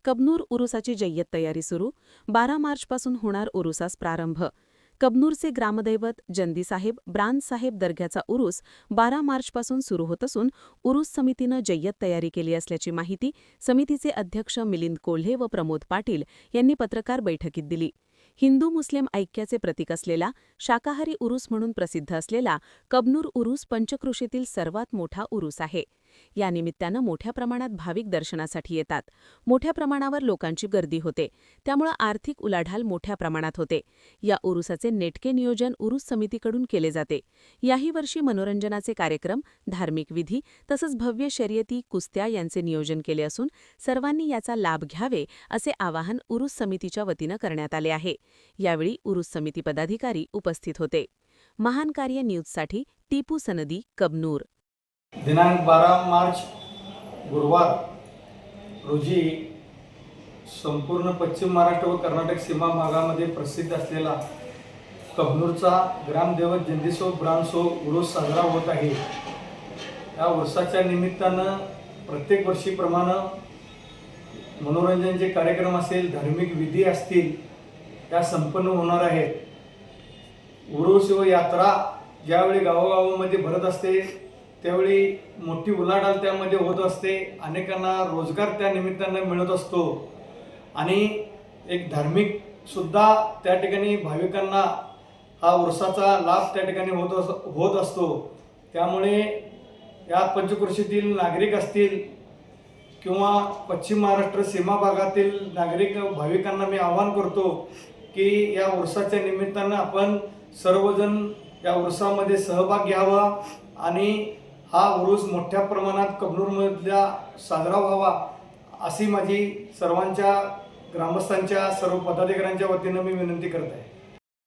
कबनूर उरुसाची जय्यत तयारी सुरू. 12 मार्चपासून होणार उरुसास प्रारंभ. कबनूरचे ग्रामदैवत जंदीसाहेब ब्रांजसाहेब दर्ग्याचा उरूस 12 मार्चपासून सुरू होत असून उरूस समितीनं जय्यत तयारी केली असल्याची माहिती समितीचे अध्यक्ष मिलिंद कोल्हे व प्रमोद पाटील यांनी पत्रकार बैठकीत दिली. हिंदू मुस्लिम ऐक्याचे प्रतीक असलेला, शाकाहारी उरूस म्हणून प्रसिद्ध असलेला कबनूर उरूस पंचक्रोशीतील सर्वात मोठा उरूस आहे. या निमित्तानं मोठ्या प्रमाणात भाविक दर्शनासाठी येतात. मोठ्या प्रमाणावर लोकांची गर्दी होते. त्यामुळे आर्थिक उलाढाल मोठ्या प्रमाणात होते. या उरूसाचे नेटके नियोजन उरूस समितीकडून केले जाते. याही वर्षी मनोरंजनाचे कार्यक्रम, धार्मिक विधी तसंच भव्य शर्यती, कुस्त्या यांचे नियोजन केले असून सर्वांनी याचा लाभ घ्यावे असे आवाहन उरूस समितीच्या वतीनं करण्यात आले आहे. यावेळी उरूस समिती पदाधिकारी उपस्थित होते. महान कार्य न्यूजसाठी टीपू सनदी, कबनूर. दिनांक 12 मार्च गुरुवार रोजी संपूर्ण पश्चिम महाराष्ट्र व कर्नाटक सीमा भागामध्ये प्रसिद्ध असलेला कबनूरचा ग्रामदैवत जंदीसो ब्रांसो उरूस साजरा होत आहे. या उरुसाच्या निमित्तानं प्रत्येक वर्षीप्रमाणे मनोरंजनाचे कार्यक्रम असेल, धार्मिक विधी असतील, त्या संपन्न होणार आहेत. उरूस व यात्रा ज्यावेळी गावोगावामध्ये भरत असते त्यावेळी मोठी उलाढाल त्यामध्ये होत असते. अनेकांना रोजगार त्या निमित्तानं मिळत असतो आणि एक धार्मिक सुद्धा त्या ठिकाणी भाविकांना हा उरुसाचा लाभ त्या ठिकाणी होत असतो. त्यामुळे या पंचक्रोशीतील नागरिक असतील किंवा पश्चिम महाराष्ट्र सीमा भागातील नागरिक भाविकांना मी आवाहन करतो की या उरुसाच्या निमित्तानं आपण सर्वजण या उरुसामध्ये सहभाग घ्यावा आणि हा उरूस मोठ्या प्रमाणात कबनूरमधल्या साजरा व्हावा अशी माझी सर्वांच्या ग्रामस्थांच्या सर्व पदाधिकाऱ्यांच्या वतीनं मी विनंती करत आहे.